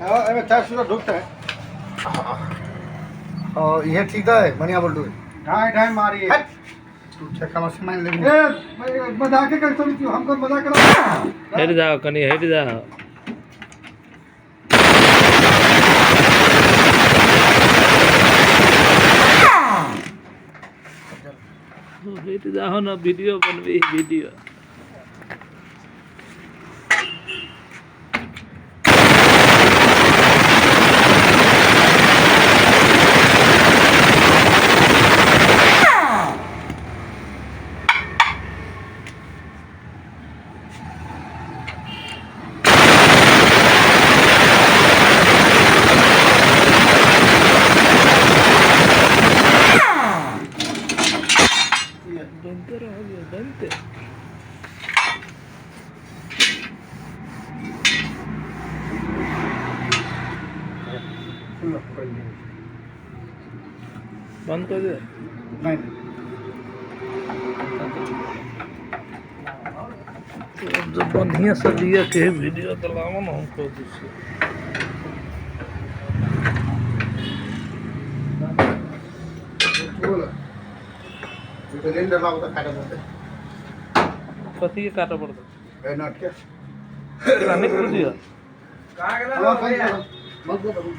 हां एमे चार सुरा ढुकता है और ये ठीक है बढ़िया बोल दो ढाई ढाई मारिए तू छक्का मार से मान ले ए मजाक कर तू हमको मजाक करो हेड जाओ कनी हेड जाओ हेड जाओ ना वीडियो बनवी वीडियो बनते रहोगे बनते बंद कर दे नहीं तो अब जब बढ़िया से दिया के वीडियो चलाओ ना हमको दूसरे बोला तो रेंडर लाओ तो काटा बोलते कथी के काटा पड़ता ए नट क्या रानी कर दिया कहां गेला मत बोल